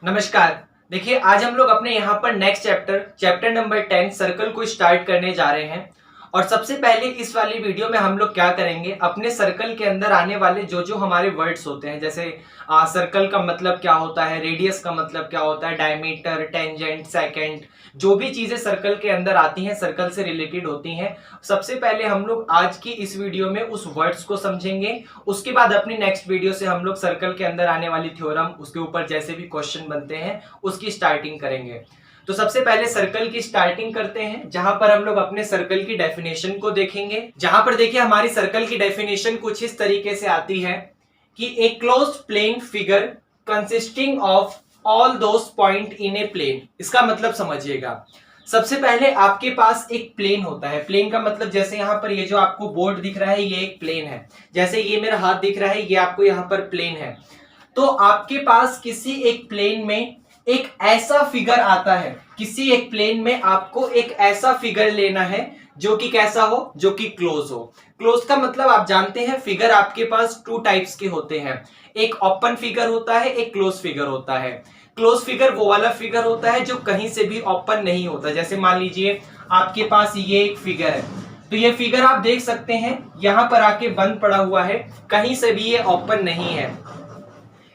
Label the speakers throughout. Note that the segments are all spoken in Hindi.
Speaker 1: नमस्कार। देखिए, आज हम लोग अपने यहाँ पर नेक्स्ट चैप्टर नंबर 10 सर्कल को स्टार्ट करने जा रहे हैं। और सबसे पहले इस वाली वीडियो में हम लोग क्या करेंगे, अपने सर्कल के अंदर आने वाले जो जो हमारे वर्ड्स होते हैं, जैसे सर्कल का मतलब क्या होता है, रेडियस का मतलब क्या होता है, डायमीटर, टेंजेंट, सेकेंड, जो भी चीजें सर्कल के अंदर आती हैं, सर्कल से रिलेटेड होती हैं, सबसे पहले हम लोग आज की इस वीडियो में उस वर्ड्स को समझेंगे। उसके बाद अपनी नेक्स्ट वीडियो से हम लोग सर्कल के अंदर आने वाली थ्योरम, उसके ऊपर जैसे भी क्वेश्चन बनते हैं उसकी स्टार्टिंग करेंगे। तो सबसे पहले सर्कल की स्टार्टिंग करते हैं, जहां पर हम लोग अपने सर्कल की डेफिनेशन को देखेंगे। जहां पर देखिए हमारी सर्कल की डेफिनेशन कुछ इस तरीके से आती है कि a closed plane figure consisting of all those point in a plane. इसका मतलब समझिएगा। सबसे पहले आपके पास एक प्लेन होता है। प्लेन का मतलब जैसे यहाँ पर ये जो आपको बोर्ड दिख रहा है ये एक प्लेन है, जैसे ये मेरा हाथ दिख रहा है ये आपको यहाँ पर प्लेन है। तो आपके पास किसी एक प्लेन में एक ऐसा फिगर आता है, किसी एक प्लेन में आपको एक ऐसा फिगर लेना है जो कि कैसा हो, जो कि क्लोज हो। क्लोज का मतलब आप जानते हैं, फिगर आपके पास टू टाइप्स के होते हैं, एक ओपन फिगर होता है, एक क्लोज फिगर होता है। क्लोज फिगर वो वाला फिगर होता है जो कहीं से भी ओपन नहीं होता। जैसे मान लीजिए आपके पास ये एक फिगर है, तो ये फिगर आप देख सकते हैं यहां पर आके बंद पड़ा हुआ है, कहीं से भी ये ओपन नहीं है।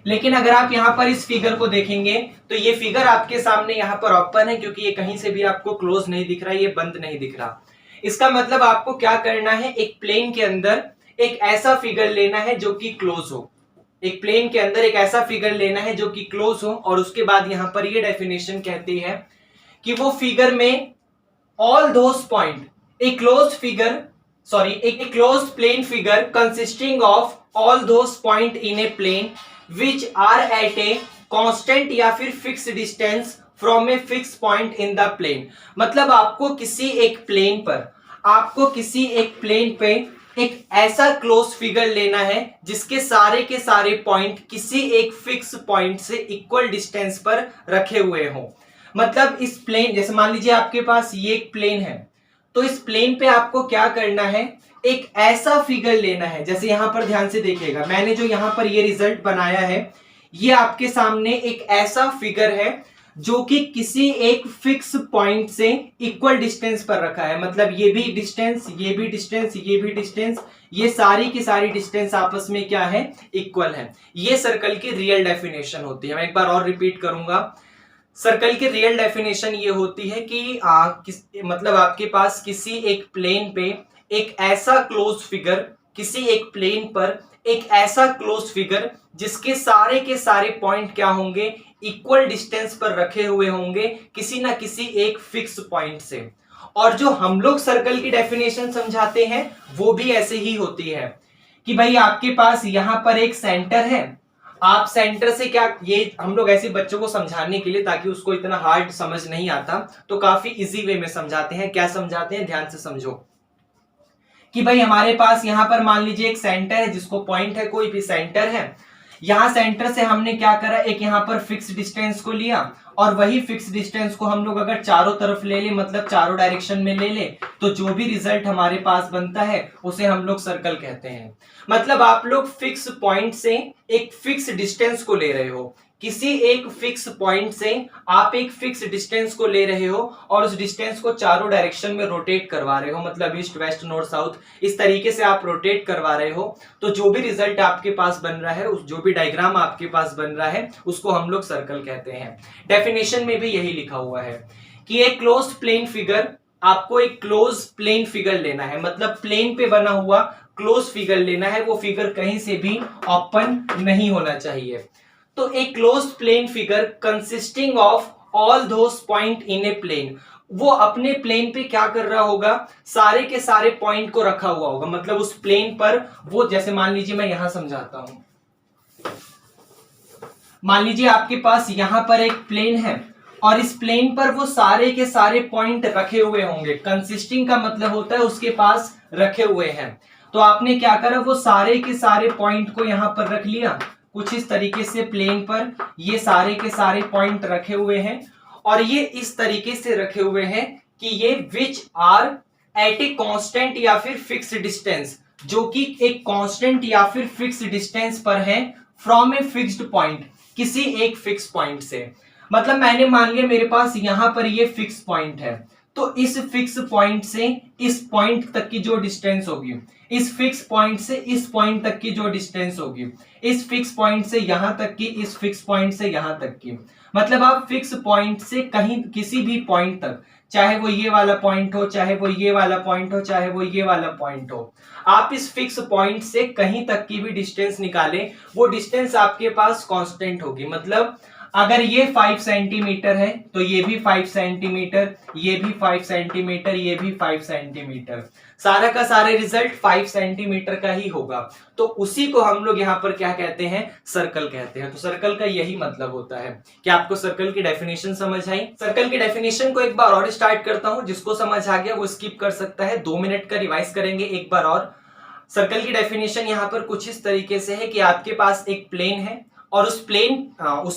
Speaker 1: लेकिन अगर आप यहाँ पर इस फिगर को देखेंगे तो ये फिगर आपके सामने यहाँ पर ओपन है, क्योंकि ये कहीं से भी आपको क्लोज नहीं दिख रहा, ये बंद नहीं दिख रहा। इसका मतलब आपको क्या करना है, एक प्लेन के अंदर एक ऐसा फिगर लेना है जो कि क्लोज हो। एक प्लेन के अंदर एक ऐसा फिगर लेना है जो कि क्लोज हो, और उसके बाद यहाँ पर ये डेफिनेशन कहती है कि वो फिगर में all those point, a close figure, sorry, एक close plane figure consisting of all those point in a plane which are at a constant या फिर fix distance from a fix point in the plane. मतलब आपको किसी एक प्लेन पर, आपको किसी एक प्लेन पे एक ऐसा क्लोज फिगर लेना है जिसके सारे के सारे पॉइंट किसी एक फिक्स पॉइंट से इक्वल डिस्टेंस पर रखे हुए हों। मतलब इस प्लेन, जैसे मान लीजिए आपके पास ये एक प्लेन है, तो इस प्लेन पे आपको क्या करना है, एक ऐसा फिगर लेना है। जैसे यहां पर ध्यान से देखिएगा, मैंने जो यहां पर ये रिजल्ट बनाया है, ये आपके सामने एक ऐसा फिगर है जो कि किसी एक फिक्स पॉइंट से इक्वल डिस्टेंस पर रखा है। मतलब ये भी डिस्टेंस, ये भी डिस्टेंस, ये भी डिस्टेंस, ये सारी की सारी डिस्टेंस आपस में क्या है, इक्वल है। ये सर्कल की रियल डेफिनेशन होती है। मैं एक बार और रिपीट करूंगा, सर्कल की रियल डेफिनेशन ये होती है कि मतलब आपके पास किसी एक प्लेन पे एक ऐसा क्लोज फिगर, किसी एक प्लेन पर एक ऐसा क्लोज फिगर जिसके सारे के सारे पॉइंट क्या होंगे, इक्वल डिस्टेंस पर रखे हुए होंगे किसी ना किसी एक फिक्स पॉइंट से। और जो हम लोग सर्कल की डेफिनेशन समझाते हैं वो भी ऐसे ही होती है कि भाई आपके पास यहां पर एक सेंटर है, आप सेंटर से क्या, ये हम लोग ऐसे बच्चों को समझाने के लिए, ताकि उसको इतना हार्ड समझ नहीं आता तो काफी इजी वे में समझाते हैं। क्या समझाते हैं, ध्यान से समझो कि भाई हमारे पास यहां पर मान लीजिए एक सेंटर है, जिसको पॉइंट है, कोई भी सेंटर है। यहां सेंटर से हमने क्या करा, एक यहां पर फिक्स डिस्टेंस को लिया, और वही फिक्स डिस्टेंस को हम लोग अगर चारों तरफ ले ले, मतलब चारों डायरेक्शन में ले ले, तो जो भी रिजल्ट हमारे पास बनता है उसे हम लोग सर्कल कहते हैं। मतलब आप लोग फिक्स पॉइंट से एक फिक्स डिस्टेंस को ले रहे हो, किसी एक फिक्स पॉइंट से आप एक फिक्स डिस्टेंस को ले रहे हो और उस डिस्टेंस को चारों डायरेक्शन में रोटेट करवा रहे हो, मतलब ईस्ट, वेस्ट, नॉर्थ, साउथ, इस तरीके से आप रोटेट करवा रहे हो। तो जो भी रिजल्ट आपके पास बन रहा है, उस जो भी डायग्राम आपके पास बन रहा है, उसको हम लोग सर्कल कहते हैं। डेफिनेशन में भी यही लिखा हुआ है कि एक क्लोज प्लेन फिगर, आपको एक क्लोज प्लेन फिगर लेना है, मतलब प्लेन पे बना हुआ क्लोज फिगर लेना है। वो फिगर कहीं से भी ओपन नहीं होना चाहिए। तो एक close plane figure consisting of all those point in a plane, वो अपने प्लेन पे क्या कर रहा होगा, सारे के सारे पॉइंट को रखा हुआ होगा। मतलब उस प्लेन पर वो, जैसे मान लीजिए मैं यहां समझाता हूं, मान लीजिए आपके पास यहां पर एक प्लेन है और इस प्लेन पर वो सारे के सारे पॉइंट रखे हुए होंगे। कंसिस्टिंग का मतलब होता है उसके पास रखे हुए हैं। तो आपने क्या करा, वो सारे के सारे पॉइंट को यहां पर रख लिया, कुछ इस तरीके से प्लेन पर ये सारे के सारे पॉइंट रखे हुए हैं, और ये इस तरीके से रखे हुए हैं कि ये which are at a constant या फिर फिक्स डिस्टेंस, जो कि एक कांस्टेंट या फिर फिक्स डिस्टेंस पर है फ्रॉम ए फिक्स्ड पॉइंट, किसी एक फिक्स पॉइंट से। मतलब मैंने मान लिया मेरे पास यहां पर ये फिक्स पॉइंट है, तो इस फिक्स पॉइंट से इस पॉइंट तक की जो डिस्टेंस होगी, इस फिक्स पॉइंट से इस पॉइंट तक की जो डिस्टेंस होगी, इस फिक्स पॉइंट से यहां तक की, इस फिक्स पॉइंट से यहां तक की, मतलब आप फिक्स पॉइंट से कहीं किसी भी पॉइंट तक, चाहे वो ये वाला पॉइंट हो, चाहे वो ये वाला पॉइंट हो, चाहे वो ये वाला पॉइंट हो, आप इस फिक्स पॉइंट से कहीं तक की भी डिस्टेंस निकालें, वो डिस्टेंस आपके पास कांस्टेंट होगी। मतलब अगर ये 5 सेंटीमीटर है तो ये भी 5 सेंटीमीटर, ये भी 5 सेंटीमीटर, ये भी 5 सेंटीमीटर, सारा का सारे रिजल्ट 5 सेंटीमीटर का ही होगा। तो उसी को हम लोग यहाँ पर क्या कहते हैं, सर्कल कहते हैं। तो सर्कल का यही मतलब होता है। क्या आपको सर्कल की डेफिनेशन समझ आई? सर्कल की डेफिनेशन को एक बार और स्टार्ट करता हूं, जिसको समझ आ गया वो स्किप कर सकता है, 2 मिनट का रिवाइज करेंगे एक बार और। सर्कल की डेफिनेशन यहाँ पर कुछ इस तरीके से है कि आपके पास एक प्लेन है और उस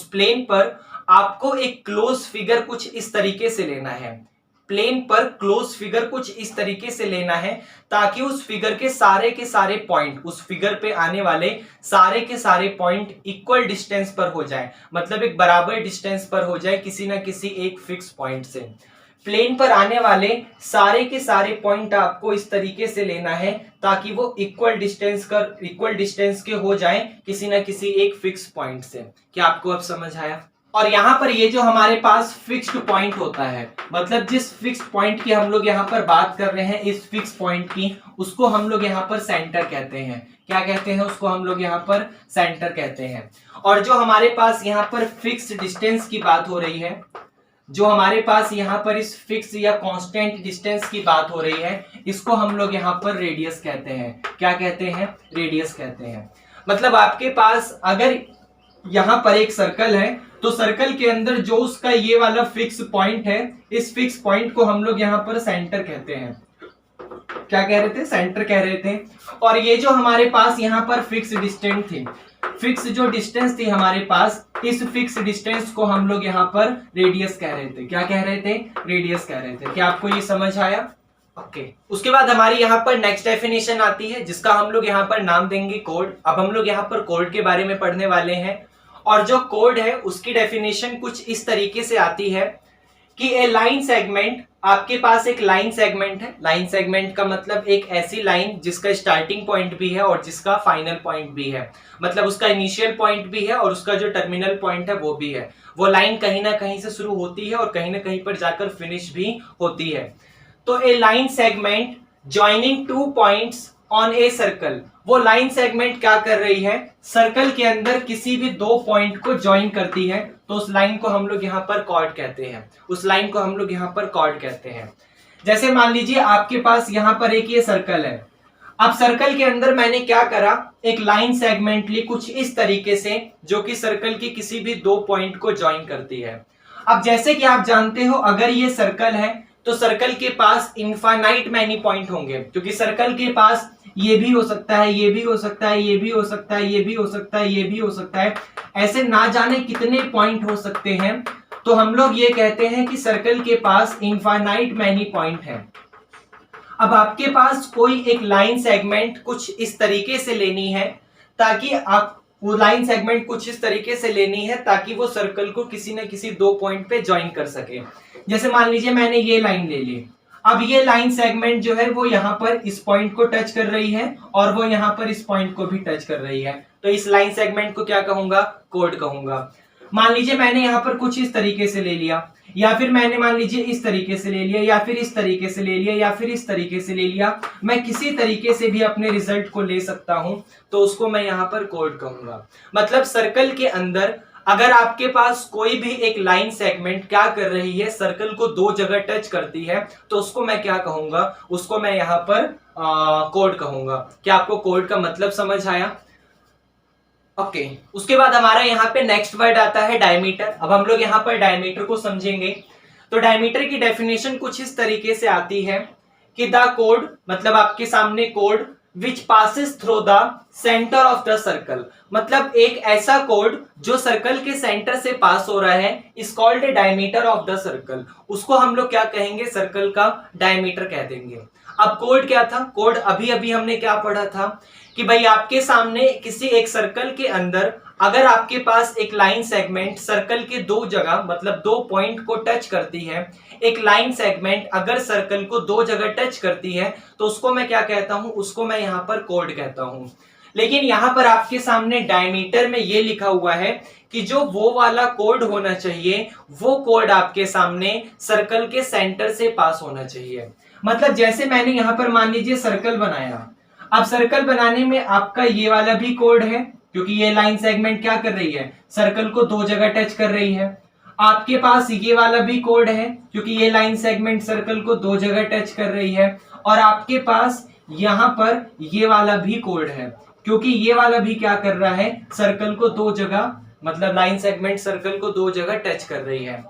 Speaker 1: प्लेन पर आपको एक क्लोज फिगर कुछ इस तरीके से लेना है। प्लेन पर क्लोज फिगर कुछ इस तरीके से लेना है ताकि उस फिगर के सारे पॉइंट, उस फिगर पे आने वाले सारे के सारे पॉइंट इक्वल डिस्टेंस पर हो जाए, मतलब एक बराबर डिस्टेंस पर हो जाए किसी ना किसी एक फिक्स पॉइंट से। प्लेन पर आने वाले सारे के सारे पॉइंट आपको इस तरीके से लेना है ताकि वो इक्वल डिस्टेंस के हो जाए किसी ना किसी एक फिक्स पॉइंट से। क्या आपको अब समझ आया? और यहाँ पर ये जो हमारे पास फिक्स्ड पॉइंट होता है, मतलब जिस फिक्स्ड पॉइंट की हम लोग यहाँ पर बात कर रहे हैं, इस फिक्स पॉइंट की, उसको हम लोग यहाँ पर सेंटर कहते हैं। क्या कहते हैं उसको? हम लोग यहाँ पर सेंटर कहते हैं। और जो हमारे पास यहाँ पर फिक्स्ड डिस्टेंस की बात हो रही है, जो हमारे पास यहाँ पर इस फिक्स या कांस्टेंट डिस्टेंस की बात हो रही है, इसको हम लोग यहाँ पर रेडियस कहते हैं। क्या कहते हैं? रेडियस कहते हैं। मतलब आपके पास अगर यहाँ पर एक सर्कल है तो सर्कल के अंदर जो उसका ये वाला फिक्स पॉइंट है, इस फिक्स पॉइंट को हम लोग यहाँ पर सेंटर कहते हैं। क्या कह रहे थे? सेंटर कह रहे थे। और ये जो हमारे पास यहाँ पर फिक्स डिस्टेंस थी, फिक्स जो डिस्टेंस थी हमारे पास, इस फिक्स डिस्टेंस को हम लोग यहाँ पर रेडियस कह रहे थे। क्या कह रहे थे? रेडियस कह रहे थे। क्या आपको ये समझ आया? ओके। उसके बाद हमारी यहाँ पर नेक्स्ट डेफिनेशन आती है जिसका हम लोग यहाँ पर नाम देंगे कोड। अब हम लोग यहाँ पर कोड के बारे में पढ़ने वाले हैं और जो कोड है उसकी डेफिनेशन कुछ इस तरीके से आती है कि ए लाइन सेगमेंट, आपके पास एक लाइन सेगमेंट है। लाइन सेगमेंट का मतलब एक ऐसी लाइन जिसका स्टार्टिंग पॉइंट भी है और जिसका फाइनल पॉइंट भी है, मतलब उसका इनिशियल पॉइंट भी है और उसका जो टर्मिनल पॉइंट है वो भी है। वो लाइन कहीं ना कहीं से शुरू होती है और कहीं ना कहीं पर जाकर फिनिश भी होती है। तो a line segment joining 2 points on a circle, वो लाइन सेगमेंट क्या कर रही है, सर्कल के अंदर किसी भी 2 पॉइंट को ज्वाइन करती है, तो उस लाइन को हम लोग यहाँ पर कॉर्ड कहते हैं। उस लाइन को हम लोग यहाँ पर कॉर्ड कहते हैं। जैसे मान लीजिए आपके पास यहाँ पर एक ये सर्कल है। अब सर्कल के अंदर मैंने क्या करा, एक लाइन सेगमेंट ली कुछ इस तरीके से जो कि सर्कल की किसी भी 2 पॉइंट को ज्वाइन करती है। अब जैसे कि आप जानते हो अगर ये सर्कल है तो सर्कल के पास इनफाइनाइट मैनी पॉइंट होंगे, क्योंकि सर्कल के पास ये भी हो सकता है, ये भी हो सकता है, ये भी हो सकता है, ये भी हो सकता है, ये भी हो सकता है, ऐसे ना जाने कितने पॉइंट हो सकते हैं। तो हम लोग ये कहते हैं कि सर्कल के पास इनफाइनाइट मैनी पॉइंट है। अब आपके पास कोई एक लाइन सेगमेंट कुछ इस तरीके से लेनी है ताकि आप वो लाइन सेगमेंट कुछ इस तरीके से लेनी है ताकि वो सर्कल को किसी न किसी 2 पॉइंट पे ज्वाइन कर सके। जैसे मान लीजिए मैंने ये लाइन ले ली। अब ये लाइन सेगमेंट जो है वो यहाँ पर इस पॉइंट को टच कर रही है और वो यहाँ पर इस पॉइंट को भी टच कर रही है, तो इस लाइन सेगमेंट को क्या कहूंगा? कोड कहूंगा। मान लीजिए मैंने यहाँ पर कुछ इस तरीके से ले लिया, या फिर मैंने मान लीजिए इस तरीके से ले लिया, या फिर इस तरीके से ले लिया, या फिर इस तरीके से ले लिया। मैं किसी तरीके से भी अपने रिजल्ट को ले सकता हूं, तो उसको मैं यहाँ पर कोड कहूंगा। मतलब सर्कल के अंदर अगर आपके पास कोई भी एक लाइन सेगमेंट क्या कर रही है, सर्कल को 2 जगह टच करती है, तो उसको मैं क्या कहूंगा? उसको मैं यहाँ पर कोड कहूंगा। क्या आपको कोड का मतलब समझ आया? ओके। उसके बाद हमारा यहाँ पे नेक्स्ट वर्ड आता है डायमीटर। अब हम लोग यहाँ पर डायमीटर को समझेंगे। तो डायमीटर की डेफिनेशन कुछ इस तरीके से आती है कि द कोड, मतलब आपके सामने code which passes through the centre of the circle, मतलब एक ऐसा कोड जो सर्कल के सेंटर से पास हो रहा है, is called a diameter of the circle. उसको हम लोग क्या कहेंगे? सर्कल का डायमीटर कह देंगे। अब कोड क्या था? कोड अभी अभी हमने क्या पढ़ा था कि भाई आपके सामने किसी एक सर्कल के अंदर अगर आपके पास एक लाइन सेगमेंट सर्कल के दो जगह मतलब दो पॉइंट को टच करती है, एक लाइन सेगमेंट अगर सर्कल को दो जगह टच करती है तो उसको मैं क्या कहता हूं, उसको मैं यहां पर कोड कहता हूं। लेकिन यहां पर आपके सामने डायमीटर में ये लिखा हुआ है कि जो वो वाला कोड होना चाहिए वो कोड आपके सामने सर्कल के सेंटर से पास होना चाहिए। मतलब जैसे मैंने यहां पर मान लीजिए सर्कल बनाया, अब सर्कल बनाने में आपका ये वाला भी कोड है क्योंकि ये लाइन सेगमेंट क्या कर रही है, सर्कल को दो जगह टच कर रही है। आपके पास ये वाला भी कोड है क्योंकि ये लाइन सेगमेंट सर्कल को दो जगह टच कर रही है। और आपके पास यहां पर ये वाला भी कोड है क्योंकि ये वाला भी क्या कर रहा है, सर्कल को दो जगह मतलब लाइन सेगमेंट सर्कल को दो जगह टच कर रही है।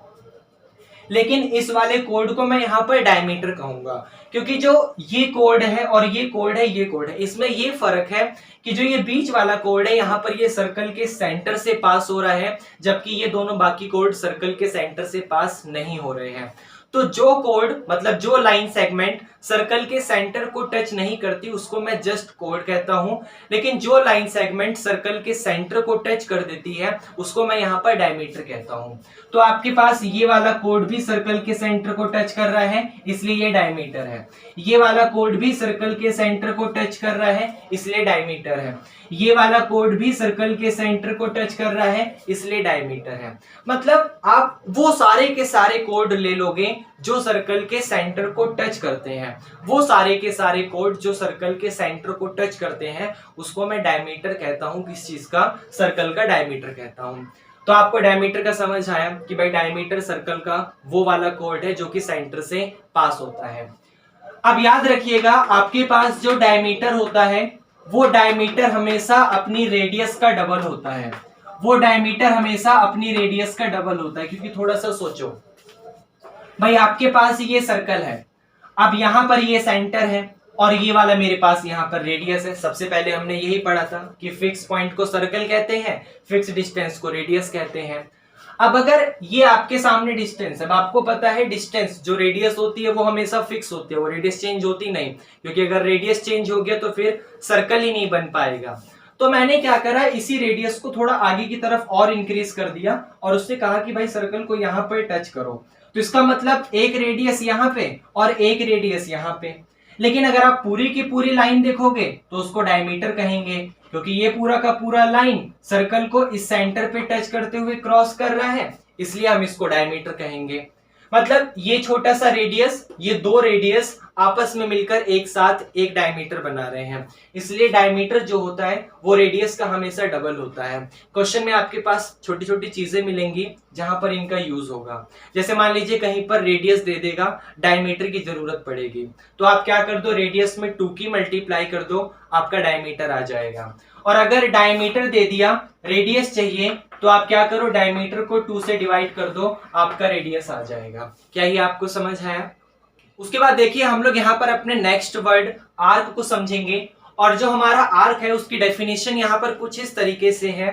Speaker 1: लेकिन इस वाले कोड को मैं यहां पर डायमीटर कहूंगा क्योंकि जो ये कोड है और ये कोड है, ये कोड है, इसमें ये फर्क है कि जो ये बीच वाला कोड है यहां पर ये सर्कल के सेंटर से पास हो रहा है, जबकि ये दोनों बाकी कोड सर्कल के सेंटर से पास नहीं हो रहे हैं। तो जो कोड मतलब जो लाइन सेगमेंट सर्कल के सेंटर को टच नहीं करती उसको मैं जस्ट कोड कहता हूं, लेकिन जो लाइन सेगमेंट सर्कल के सेंटर को टच कर देती है उसको मैं यहां पर डायमीटर कहता हूं। तो आपके पास ये वाला कोड भी सर्कल के सेंटर को टच कर रहा है इसलिए ये डायमीटर है, ये वाला कोड भी सर्कल के सेंटर को टच कर रहा है इसलिए डायमीटर है, ये वाला कोड भी सर्कल के सेंटर को टच कर रहा है इसलिए डायमीटर है। मतलब आप वो सारे के सारे कोड ले लोगे जो सर्कल के सेंटर को टच करते हैं, वो सारे के सारे कोड जो सर्कल के सेंटर को टच करते हैं उसको मैं डायमीटर कहता हूं। किस चीज का, सर्कल का डायमीटर कहता हूं। तो आपको डायमीटर का समझ आया कि भाई डायमीटर सर्कल का वो वाला कोड है जो कि सेंटर से पास होता है। अब याद रखिएगा आपके पास जो डायमीटर होता है वो डायमीटर हमेशा अपनी रेडियस का डबल होता है, वो डायमीटर हमेशा अपनी रेडियस का डबल होता है। क्योंकि थोड़ा सा सोचो भाई, आपके पास ये सर्कल है, अब यहां पर ये सेंटर है और ये वाला मेरे पास यहां पर रेडियस है। सबसे पहले हमने यही पढ़ा था कि फिक्स पॉइंट को सर्कल कहते हैं, फिक्स डिस्टेंस को रेडियस कहते हैं। अब अगर ये आपके सामने डिस्टेंस, अब आपको पता है डिस्टेंस जो रेडियस होती है वो हमेशा फिक्स होती है, वो रेडियस चेंज होती नहीं, क्योंकि अगर रेडियस चेंज हो गया तो फिर सर्कल ही नहीं बन पाएगा। तो मैंने क्या करा, इसी रेडियस को थोड़ा आगे की तरफ और इंक्रीज कर दिया और उससे कहा कि भाई सर्कल को यहां पर टच करो। तो इसका मतलब एक रेडियस यहां पे और एक रेडियस यहां पे। लेकिन अगर आप पूरी की पूरी लाइन देखोगे तो उसको डायमीटर कहेंगे क्योंकि ये पूरा का पूरा लाइन सर्कल को इस सेंटर पे टच करते हुए क्रॉस कर रहा है, इसलिए हम इसको डायमीटर कहेंगे। मतलब ये छोटा सा रेडियस, ये दो रेडियस आपस में मिलकर एक साथ एक डायमीटर बना रहे हैं, इसलिए डायमीटर जो होता है वो रेडियस का हमेशा डबल होता है। क्वेश्चन में आपके पास छोटी छोटी चीजें मिलेंगी जहां पर इनका यूज होगा। जैसे मान लीजिए कहीं पर रेडियस दे देगा, डायमीटर की जरूरत पड़ेगी, तो आप क्या कर दो, रेडियस में 2 की मल्टीप्लाई कर दो, आपका डायमीटर आ जाएगा। और अगर डायमीटर दे दिया, रेडियस चाहिए, तो आप क्या करो, डायमीटर को 2 से डिवाइड कर दो, आपका रेडियस आ जाएगा। क्या ये आपको समझ आया? उसके बाद देखिए हम लोग यहाँ पर अपने नेक्स्ट वर्ड आर्क को समझेंगे। और जो हमारा आर्क है उसकी डेफिनेशन यहाँ पर कुछ इस तरीके से है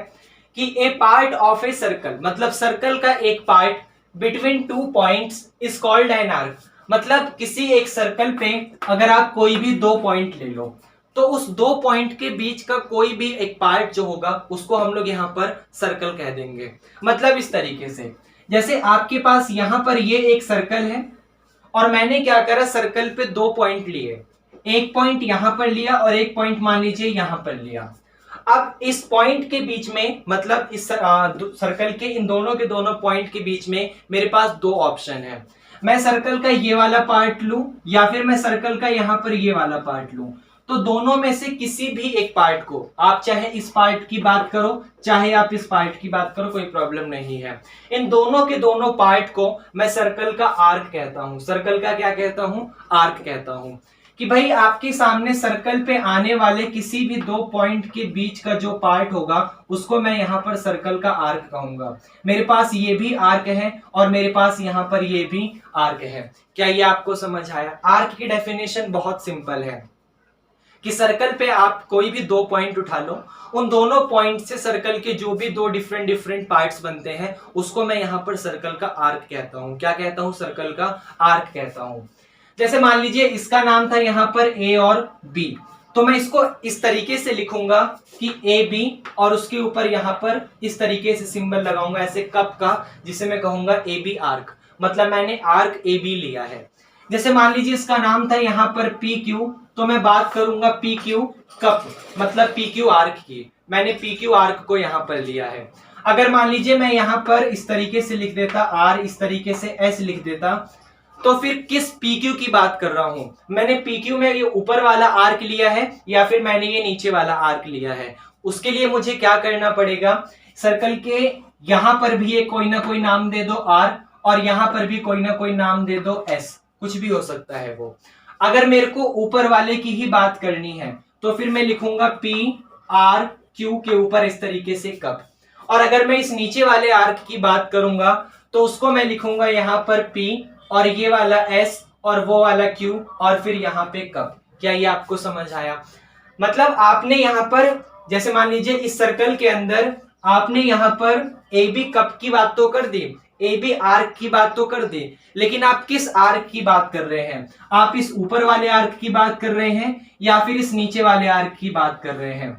Speaker 1: कि ए पार्ट ऑफ ए सर्कल, मतलब सर्कल का एक part between 2 points is called an arc. मतलब किसी एक सर्कल पे अगर आप कोई भी 2 पॉइंट ले लो तो उस 2 पॉइंट के बीच का कोई भी एक पार्ट जो होगा उसको हम लोग यहाँ पर सर्कल कह देंगे। मतलब इस तरीके से, जैसे आपके पास यहाँ पर ये एक सर्कल है और मैंने क्या करा, सर्कल पे 2 पॉइंट लिए, एक पॉइंट यहां पर लिया और एक पॉइंट मान लीजिए यहां पर लिया। अब इस पॉइंट के बीच में, मतलब इस सर्कल के इन दोनों के दोनों पॉइंट के बीच में मेरे पास 2 ऑप्शन है। मैं सर्कल का ये वाला पार्ट लूं या फिर मैं सर्कल का यहां पर ये वाला पार्ट लूं। तो दोनों में से किसी भी एक पार्ट को, आप चाहे इस पार्ट की बात करो चाहे आप इस पार्ट की बात करो, कोई प्रॉब्लम नहीं है। इन दोनों के दोनों पार्ट को मैं सर्कल का आर्क कहता हूं। सर्कल का क्या कहता हूं? आर्क कहता हूं। कि भाई आपके सामने सर्कल पे आने वाले किसी भी 2 पॉइंट के बीच का जो पार्ट होगा उसको मैं यहाँ पर सर्कल का आर्क कहूंगा। मेरे पास ये भी आर्क है और मेरे पास यहाँ पर ये भी आर्क है। क्या ये आपको समझ आया? आर्क की डेफिनेशन बहुत सिंपल है कि सर्कल पे आप कोई भी 2 पॉइंट उठा लो, उन दोनों पॉइंट से सर्कल के जो भी 2 डिफरेंट पार्ट्स बनते हैं उसको मैं यहाँ पर सर्कल का आर्क कहता हूँ। क्या कहता हूँ? सर्कल का आर्क कहता हूँ। जैसे मान लीजिए इसका नाम था यहाँ पर ए और बी, तो मैं इसको इस तरीके से लिखूंगा कि ए बी और उसके ऊपर यहां पर इस तरीके से सिंबल लगाऊंगा ऐसे कप का, जिसे मैं कहूंगा ए बी आर्क, मतलब मैंने आर्क ए बी लिया है। जैसे मान लीजिए इसका नाम था यहां पर पी क्यू, तो मैं बात करूंगा पी क्यू कप, मतलब पी क्यू आर्क की, मैंने पी क्यू आर्क को यहां पर लिया है। अगर मान लीजिए मैं यहां पर इस तरीके से लिख देता आर, इस तरीके से एस लिख देता, तो फिर किस PQ की बात कर रहा हूं, मैंने PQ में ये ऊपर वाला आर्क लिया है या फिर मैंने ये नीचे वाला आर्क लिया है। उसके लिए मुझे क्या करना पड़ेगा, सर्कल के यहां पर भी ये कोई ना कोई नाम दे दो R, और यहां पर भी कोई ना कोई नाम दे दो S, कुछ भी हो सकता है वो। अगर मेरे को ऊपर वाले की ही बात करनी है तो फिर मैं लिखूंगा PRQ के ऊपर इस तरीके से कप, और अगर मैं इस नीचे वाले आर्क की बात करूंगा तो उसको मैं लिखूंगा यहां पर P और ये वाला S और वो वाला Q और फिर यहाँ पे कप। क्या ये आपको समझ आया? मतलब आपने यहाँ पर जैसे मान लीजिए इस सर्कल के अंदर आपने यहाँ पर ए बी कप की बात तो कर दी, ए बी आर्क की बात तो कर दी, लेकिन आप किस आर्क की बात कर रहे हैं? आप इस ऊपर वाले आर्क की बात कर रहे हैं या फिर इस नीचे वाले आर्क की बात कर रहे हैं?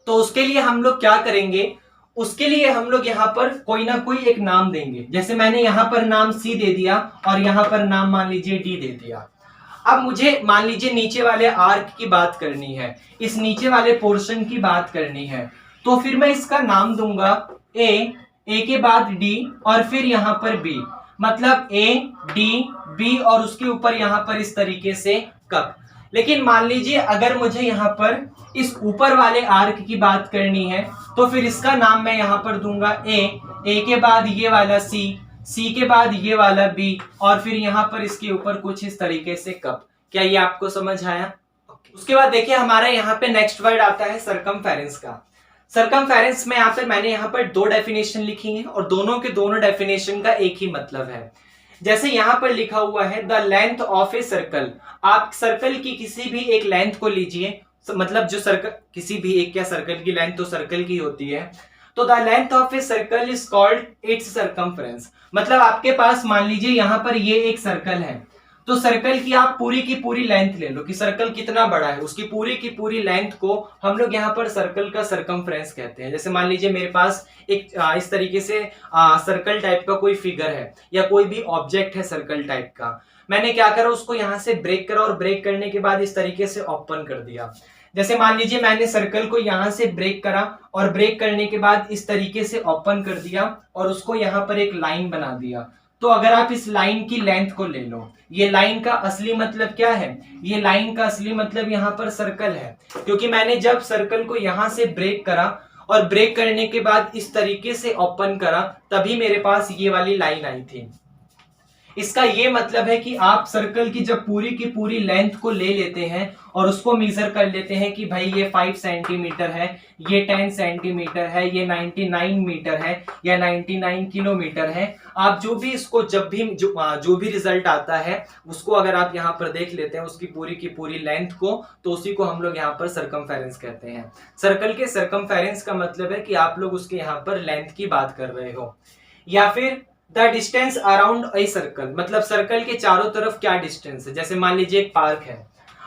Speaker 1: तो उसके लिए हम लोग क्या करेंगे, उसके लिए हम लोग यहाँ पर कोई ना कोई एक नाम देंगे। जैसे मैंने यहाँ पर नाम C दे दिया और यहाँ पर नाम मान लीजिए D दे दिया। अब मुझे मान लीजिए नीचे वाले आर्क की बात करनी है, इस नीचे वाले पोर्शन की बात करनी है, तो फिर मैं इसका नाम दूंगा ए के बाद D और फिर यहाँ पर B, मतलब A D B और उसके ऊपर यहाँ पर इस तरीके से कप। लेकिन मान लीजिए अगर मुझे यहाँ पर इस ऊपर वाले आर्क की बात करनी है तो फिर इसका नाम मैं यहाँ पर दूंगा ए के बाद ये वाला सी के बाद ये वाला बी और फिर यहाँ पर इसके ऊपर कुछ इस तरीके से कप। क्या ये आपको समझ आया? उसके बाद देखिए हमारा यहाँ पे नेक्स्ट वर्ड आता है सरकमफेरेंस का। सरकमफेरेंस में यहाँ पर मैंने यहाँ पर दो डेफिनेशन लिखी है और दोनों के दोनों डेफिनेशन का एक ही मतलब है। जैसे यहां पर लिखा हुआ है the length of a circle, आप सर्कल की किसी भी एक लेंथ को लीजिए, मतलब जो सर्कल किसी भी एक, क्या सर्कल की लेंथ तो सर्कल की होती है, तो the length of a circle is called its circumference. मतलब आपके पास मान लीजिए यहां पर ये एक सर्कल है, तो सर्कल की आप पूरी की पूरी लेंथ ले लो कि सर्कल कितना बड़ा है, उसकी पूरी की पूरी लेंथ को हम लोग यहाँ पर सर्कल का सरकमफ्रेंस कहते हैं। जैसे मान लीजिए मेरे पास एक इस तरीके से सर्कल टाइप का कोई फिगर है या कोई भी ऑब्जेक्ट है सर्कल टाइप का, मैंने क्या करा उसको यहाँ से ब्रेक करा और ब्रेक करने के बाद इस तरीके से ओपन कर दिया। जैसे मान लीजिए मैंने सर्कल को यहाँ से ब्रेक करा और ब्रेक करने के बाद इस तरीके से ओपन कर दिया और उसको यहाँ पर एक लाइन बना दिया। तो अगर आप इस लाइन की लेंथ को ले लो, ये लाइन का असली मतलब क्या है, ये लाइन का असली मतलब यहाँ पर सर्कल है, क्योंकि मैंने जब सर्कल को यहाँ से ब्रेक करा और ब्रेक करने के बाद इस तरीके से ओपन करा तभी मेरे पास ये वाली लाइन आई थी। इसका ये मतलब है कि आप सर्कल की जब पूरी की पूरी लेंथ को ले लेते हैं और उसको मेजर कर लेते हैं कि भाई ये 5 सेंटीमीटर है, ये 10 सेंटीमीटर है, ये 99 मीटर है या 99 किलोमीटर है, आप जो भी इसको जब भी जो भी रिजल्ट आता है उसको अगर आप यहाँ पर देख लेते हैं उसकी पूरी की पूरी लेंथ को, तो उसी को हम लोग यहाँ पर सरकमफेरेंस कहते हैं। सर्कल के सरकमफेरेंस का मतलब है कि आप लोग उसके यहाँ पर लेंथ की बात कर रहे हो। या फिर the distance around a circle, मतलब सर्कल के चारों तरफ क्या डिस्टेंस है। जैसे मान लीजिए एक पार्क है,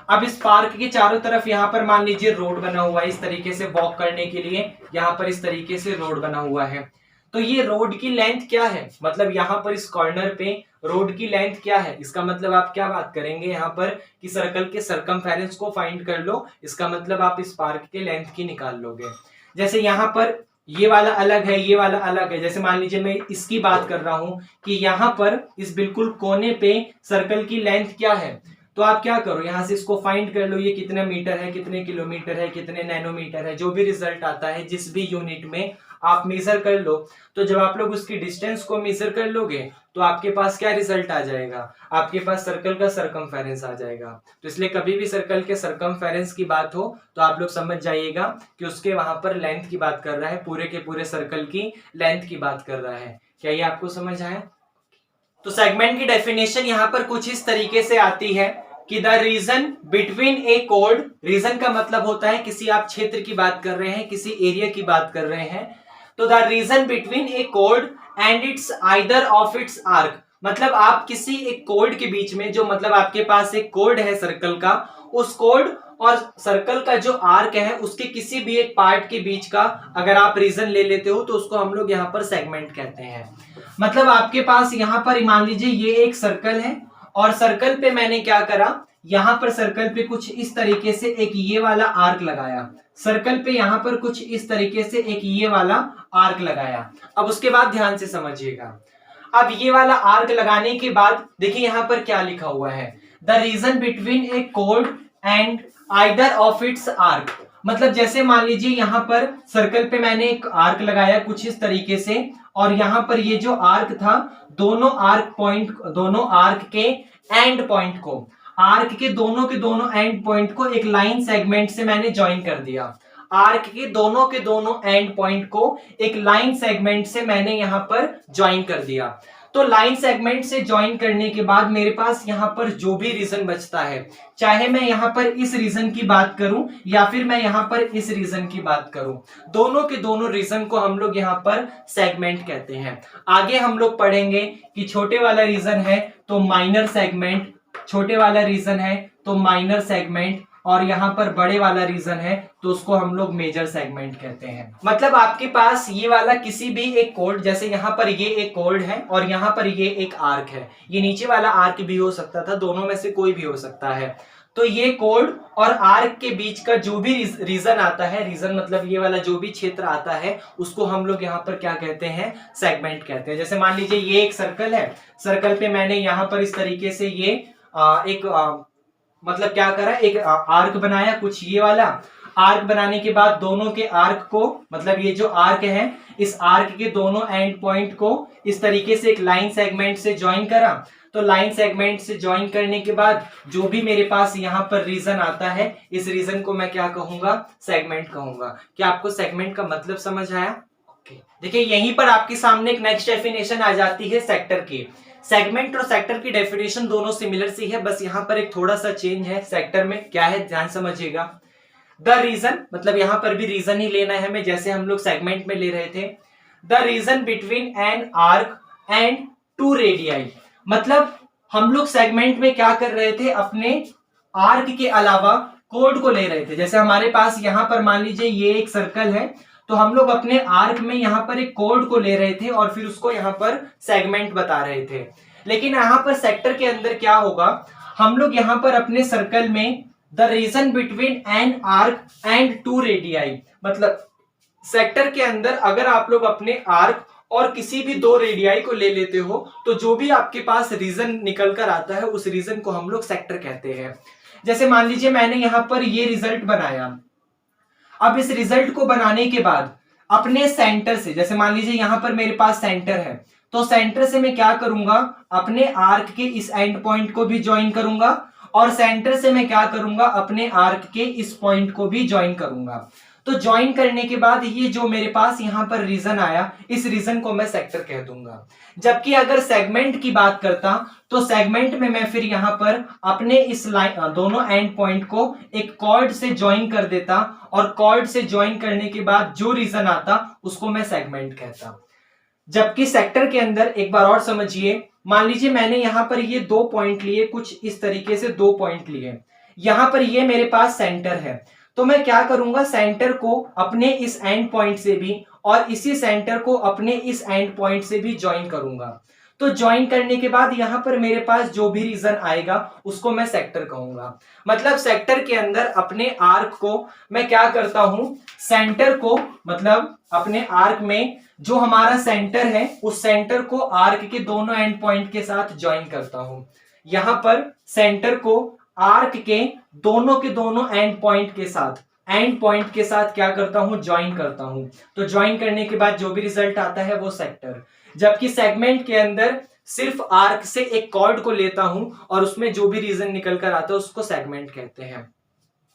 Speaker 1: अब इस पार्क के चारों तरफ यहाँ पर मान लीजिए रोड बना हुआ है, इस तरीके से वॉक करने के लिए यहाँ पर इस तरीके से रोड बना हुआ है, तो ये रोड की लेंथ क्या है, मतलब यहाँ पर इस कॉर्नर पे रोड की लेंथ क्या है। इसका मतलब आप क्या बात करेंगे यहाँ पर कि सर्कल के सरकमफेरेंस को फाइंड कर लो, इसका मतलब आप इस पार्क के लेंथ की निकाल लोगे। जैसे यहाँ पर ये वाला अलग है, ये वाला अलग है, जैसे मान लीजिए मैं इसकी बात कर रहा हूं कि यहाँ पर इस बिल्कुल कोने पे सर्कल की लेंथ क्या है, तो आप क्या करो यहां से इसको फाइंड कर लो, ये कितने मीटर है, कितने किलोमीटर है, कितने नैनोमीटर है, जो भी रिजल्ट आता है जिस भी यूनिट में आप मेजर कर लो। तो जब आप लोग उसकी डिस्टेंस को मेजर कर लोगे तो आपके पास क्या रिजल्ट आ जाएगा, आपके पास सर्कल का सरकमफेरेंस आ जाएगा। तो इसलिए कभी भी सर्कल के सरकमफेरेंस की बात हो तो आप लोग समझ जाइएगा कि उसके वहां पर लेंथ की बात कर रहा है, पूरे के पूरे सर्कल की लेंथ की बात कर रहा है। क्या ये आपको समझ आया? तो सेगमेंट की डेफिनेशन यहाँ पर कुछ इस तरीके से आती है कि द रीजन बिटवीन ए कोड, रीजन का मतलब होता है किसी आप क्षेत्र की बात कर रहे हैं, किसी एरिया की बात कर रहे हैं, तो the region between a code and it's either of its arc, मतलब आप किसी एक कोड के बीच में, जो मतलब आपके पास एक कोड है सर्कल का, उस कोड और सर्कल का जो आर्क है उसके किसी भी एक पार्ट के बीच का अगर आप रीजन ले लेते हो तो उसको हम लोग यहाँ पर सेगमेंट कहते हैं। मतलब आपके पास यहाँ पर मान लीजिए ये एक सर्कल है और सर्कल पे मैंने क्या करा, यहाँ पर सर्कल पे कुछ इस तरीके से एक ये वाला आर्क लगाया, सर्कल पे यहाँ पर कुछ इस तरीके से एक ये वाला आर्क लगाया। अब उसके बाद ध्यान से समझिएगा, अब ये वाला आर्क लगाने के बाद देखिए यहाँ पर क्या लिखा हुआ है, the region between a code and either of its arc. मतलब जैसे मान लीजिए यहाँ पर सर्कल पे मैंने एक आर्क लगाया कुछ इस तरीके से, और यहाँ पर ये जो आर्क था दोनों आर्क के एंड पॉइंट को, आर्क के दोनों एंड पॉइंट को एक लाइन सेगमेंट से मैंने ज्वाइन कर दिया। आर्क के दोनों एंड पॉइंट को एक लाइन सेगमेंट से मैंने यहां पर ज्वाइन कर दिया। तो लाइन सेगमेंट से ज्वाइन करने के बाद मेरे पास यहां पर जो भी रीजन बचता है, चाहे मैं यहां पर इस रीजन की बात करूं या फिर मैं यहां पर इस रीजन की बात करूं, दोनों के दोनों रीजन को हम लोग यहां पर सेगमेंट कहते हैं। आगे हम लोग पढ़ेंगे कि छोटे वाला रीजन है तो माइनर सेगमेंट, छोटे वाला रीजन है तो माइनर सेगमेंट, और यहाँ पर बड़े वाला रीजन है तो उसको हम लोग मेजर सेगमेंट कहते हैं। मतलब आपके पास ये वाला किसी भी एक कोड, जैसे यहाँ पर ये एक कोड है और यहाँ पर ये एक आर्क है, ये नीचे वाला आर्क भी हो सकता था, दोनों में से कोई भी हो सकता है। तो ये कोड और आर्क के बीच का जो भी रीजन आता है, रीजन मतलब ये वाला जो भी क्षेत्र आता है उसको हम लोग यहाँ पर क्या कहते हैं, सेगमेंट कहते हैं। जैसे मान लीजिए ये एक सर्कल है, सर्कल पे मैंने यहाँ पर इस तरीके से ये मतलब क्या करा, एक आर्क बनाया कुछ ये वाला। आर्क बनाने के बाद दोनों के आर्क को, मतलब ये जो आर्क है इस आर्क के दोनों एंड पॉइंट को इस तरीके से एक लाइन सेगमेंट से ज्वाइन करा। तो लाइन सेगमेंट से ज्वाइन करने के बाद जो भी मेरे पास यहाँ पर रीजन आता है, इस रीजन को मैं क्या कहूंगा, सेगमेंट कहूंगा। क्या आपको सेगमेंट का मतलब समझ आया? ओके, देखिए यहीं पर आपके सामने एक नेक्स्ट डेफिनेशन आ जाती है सेक्टर की। सेगमेंट और सेक्टर की डेफिनेशन दोनों सिमिलर सी है, बस यहां पर एक थोड़ा सा चेंज है। सेक्टर में क्या है ध्यान समझिएगा, द रीजन, मतलब यहां पर भी रीजन ही लेना है हमें जैसे हम लोग सेगमेंट में ले रहे थे। The region between an arc and two radii, मतलब हम लोग सेगमेंट में क्या कर रहे थे, अपने आर्क के अलावा कोड को ले रहे थे। जैसे हमारे पास यहां पर मान लीजिए ये एक सर्कल है, तो हम लोग अपने आर्क में यहाँ पर एक कोड को ले रहे थे और फिर उसको यहाँ पर सेगमेंट बता रहे थे। लेकिन यहाँ पर सेक्टर के अंदर क्या होगा, हम लोग यहाँ पर अपने सर्कल में the region between an arc and two radii, मतलब सेक्टर के अंदर अगर आप लोग अपने आर्क और किसी भी दो रेडियाई को ले लेते हो तो जो भी आपके पास रीजन निकल कर आता है उस रीजन को हम लोग सेक्टर कहते हैं। जैसे मान लीजिए मैंने यहाँ पर ये रिजल्ट बनाया, अब इस रिजल्ट को बनाने के बाद अपने सेंटर से, जैसे मान लीजिए यहां पर मेरे पास सेंटर है, तो सेंटर से मैं क्या करूंगा, अपने आर्क के इस एंड पॉइंट को भी ज्वाइन करूंगा और सेंटर से मैं क्या करूंगा, अपने आर्क के इस पॉइंट को भी ज्वाइन करूंगा। तो ज्वाइन करने के बाद ये जो मेरे पास यहां पर रीजन आया, इस रीजन को मैं सेक्टर कह दूंगा। जबकि अगर सेगमेंट की बात करता तो सेगमेंट में मैं फिर यहां पर अपने इस लाइन दोनों एंड पॉइंट को एक कॉर्ड से ज्वाइन कर देता और कॉर्ड से ज्वाइन करने के बाद जो रीजन आता उसको मैं सेगमेंट कहता। जबकि सेक्टर के अंदर एक बार और समझिए, मान लीजिए मैंने यहां पर ये 2 पॉइंट लिए, कुछ इस तरीके से 2 पॉइंट लिए, यहां पर ये मेरे पास सेंटर है, तो मैं क्या करूंगा, सेंटर को अपने इस एंड पॉइंट से भी और इसी सेंटर को अपने इस एंड पॉइंट से भी ज्वाइन करूंगा। तो ज्वाइन करने के बाद यहां पर मेरे पास जो भी रीजन आएगा उसको मैं सेक्टर कहूंगा। मतलब सेक्टर के अंदर अपने आर्क को मैं क्या करता हूं, सेंटर को, मतलब अपने आर्क में जो हमारा सेंटर है उस सेंटर को आर्क के दोनों एंड पॉइंट के साथ ज्वाइन करता हूं। यहां पर सेंटर को आर्क के दोनों एंड पॉइंट के साथ क्या करता हूं, ज्वाइन करता हूं। तो ज्वाइन करने के बाद जो भी रिजल्ट आता है वो सेक्टर। जबकि सेगमेंट के अंदर सिर्फ आर्क से एक कॉर्ड को लेता हूं और उसमें जो भी रीजन निकल कर आता है उसको सेगमेंट कहते हैं।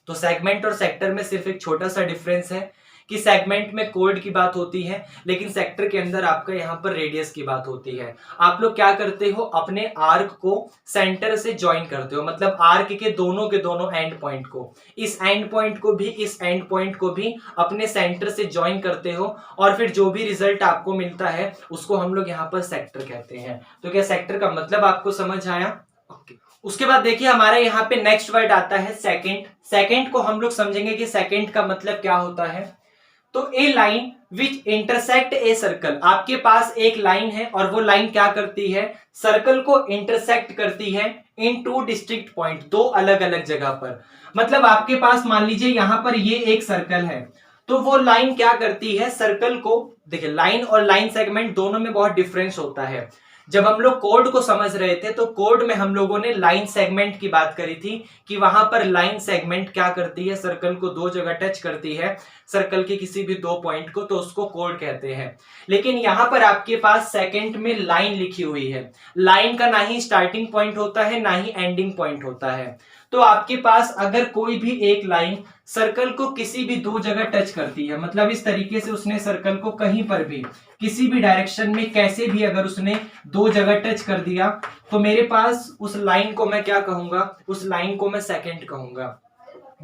Speaker 1: तो सेगमेंट और सेक्टर में सिर्फ एक छोटा सा डिफरेंस है कि सेगमेंट में कोड की बात होती है लेकिन सेक्टर के अंदर आपका यहाँ पर रेडियस की बात होती है। आप लोग क्या करते हो, अपने आर्क को सेंटर से ज्वाइन करते हो, मतलब आर्क के दोनों एंड पॉइंट को, इस एंड पॉइंट को भी इस एंड पॉइंट को भी अपने सेंटर से ज्वाइन करते हो और फिर जो भी रिजल्ट आपको मिलता है उसको हम लोग यहाँ पर सेक्टर कहते हैं। तो क्या सेक्टर का मतलब आपको समझ आया? ओके। उसके बाद देखिए हमारा यहाँ पे नेक्स्ट वर्ड आता है सेकंड। सेकंड को हम लोग समझेंगे कि सेकंड का मतलब क्या होता है। तो a line which intersect a circle, आपके पास एक लाइन है और वो लाइन क्या करती है, सर्कल को इंटरसेक्ट करती है इन टू डिस्ट्रिक्ट पॉइंट, दो अलग अलग जगह पर। मतलब आपके पास मान लीजिए यहां पर ये एक सर्कल है, तो वो लाइन क्या करती है, सर्कल को, देखिए लाइन और लाइन सेगमेंट दोनों में बहुत डिफरेंस होता है। जब हम लोग कोड को समझ रहे थे तो कोड में हम लोगों ने लाइन सेगमेंट की बात करी थी कि वहां पर लाइन सेगमेंट क्या करती है, सर्कल को दो जगह टच करती है, सर्कल के किसी भी दो पॉइंट को, तो उसको कोड कहते हैं। लेकिन यहां पर आपके पास सेकंड में लाइन लिखी हुई है, लाइन का ना ही स्टार्टिंग पॉइंट होता है ना ही एंडिंग पॉइंट होता है। तो आपके पास अगर कोई भी एक लाइन सर्कल को किसी भी दो जगह टच करती है, मतलब इस तरीके से उसने सर्कल को कहीं पर भी किसी भी डायरेक्शन में कैसे भी अगर उसने दो जगह टच कर दिया, तो मेरे पास उस लाइन को मैं क्या कहूंगा, उस लाइन को मैं सेकंड कहूंगा।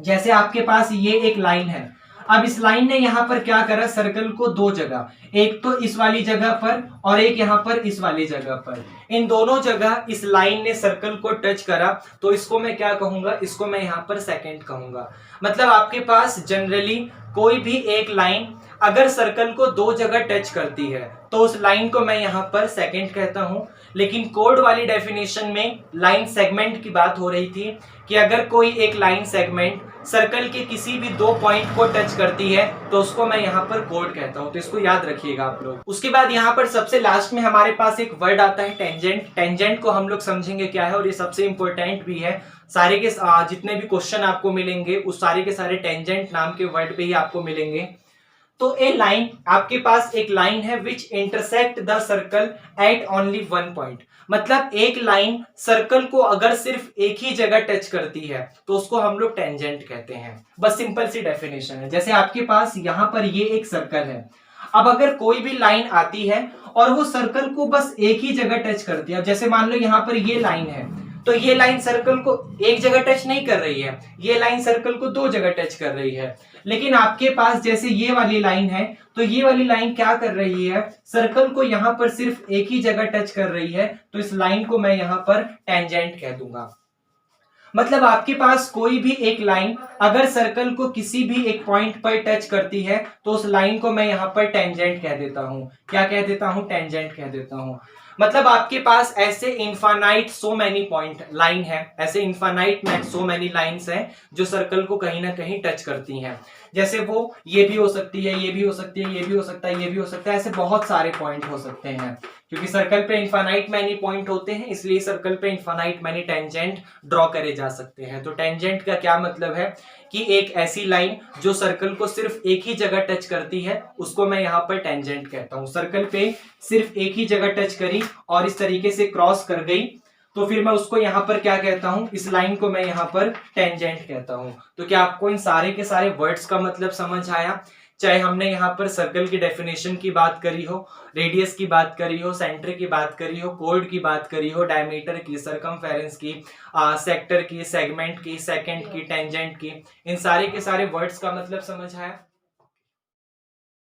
Speaker 1: जैसे आपके पास ये एक लाइन है, अब इस लाइन ने यहां पर क्या करा, सर्कल को दो जगह, एक तो इस वाली जगह पर और एक यहां पर इस वाली जगह पर, इन दोनों जगह इस लाइन ने सर्कल को टच करा, तो इसको मैं क्या कहूंगा, इसको मैं यहां पर सेकंड कहूंगा। मतलब आपके पास जनरली कोई भी एक लाइन अगर सर्कल को दो जगह टच करती है तो उस लाइन को मैं यहां पर सेकंड कहता हूं। लेकिन कोड वाली डेफिनेशन में लाइन सेगमेंट की बात हो रही थी कि अगर कोई एक लाइन सेगमेंट सर्कल के किसी भी दो पॉइंट को टच करती है तो उसको मैं यहाँ पर कोड कहता हूँ, तो इसको याद रखिएगा आप लोग। उसके बाद यहाँ पर सबसे लास्ट में हमारे पास एक वर्ड आता है टेंजेंट। टेंजेंट को हम लोग समझेंगे क्या है और ये सबसे इंपॉर्टेंट भी है। सारे के जितने भी क्वेश्चन आपको मिलेंगे उस सारे के सारे टेंजेंट नाम के वर्ड पे ही आपको मिलेंगे। तो ए लाइन, आपके पास एक लाइन है विच intersect the circle eight only one point, मतलब एक लाइन सर्कल को अगर सिर्फ एक ही जगह टच करती है तो उसको हम लोग टेंजेंट कहते हैं। बस सिंपल सी डेफिनेशन है। जैसे आपके पास यहां पर ये एक सर्कल है, अब अगर कोई भी लाइन आती है और वो सर्कल को बस एक ही जगह टच करती है, अब जैसे मान लो यहां पर ये लाइन है, तो ये लाइन सर्कल को एक जगह टच नहीं कर रही है, ये लाइन सर्कल को दो जगह टच कर रही है। लेकिन आपके पास जैसे ये वाली लाइन है, तो ये वाली लाइन क्या कर रही है, सर्कल को यहां पर सिर्फ एक ही जगह टच कर रही है, तो इस लाइन को मैं यहां पर टेंजेंट कह दूंगा। मतलब आपके पास कोई भी एक लाइन अगर सर्कल को किसी भी एक पॉइंट पर टच करती है तो उस लाइन को मैं यहां पर टेंजेंट कह देता हूं। क्या कह देता हूं, टेंजेंट कह देता हूं। मतलब आपके पास ऐसे infinite so many point line है, ऐसे इनफाइनाइट सो मेनी लाइंस हैं जो सर्कल को कहीं ना कहीं टच करती हैं। जैसे वो ये भी हो सकती है, ये भी हो सकती है, ये भी हो सकता है, ये भी हो सकता है, ऐसे बहुत सारे पॉइंट हो सकते हैं। क्योंकि सर्कल पे इनफाइनाइट मैनी पॉइंट होते हैं इसलिए सर्कल पे इनफाइनाइट मैनी टेंजेंट ड्रॉ करे जा सकते हैं। तो टेंजेंट का क्या मतलब है कि एक ऐसी लाइन जो सर्कल को सिर्फ एक ही जगह टच करती है उसको मैं यहाँ पर टेंजेंट कहता हूँ। सर्कल पे सिर्फ एक ही जगह टच करी और इस तरीके से क्रॉस कर गई तो फिर मैं उसको यहाँ पर क्या कहता हूँ, इस लाइन को मैं यहाँ पर टेंजेंट कहता हूँ। तो क्या आपको इन सारे के सारे वर्ड्स का मतलब समझ आया? चाहे हमने यहाँ पर सर्कल की डेफिनेशन की बात करी हो, रेडियस की बात करी हो, सेंटर की बात करी हो, कोड की बात करी हो, डायमीटर की, सरकमफेरेंस की, सेक्टर की, सेगमेंट की, सेकंड की, टेंजेंट की, इन सारे के सारे वर्ड्स का मतलब समझ आया?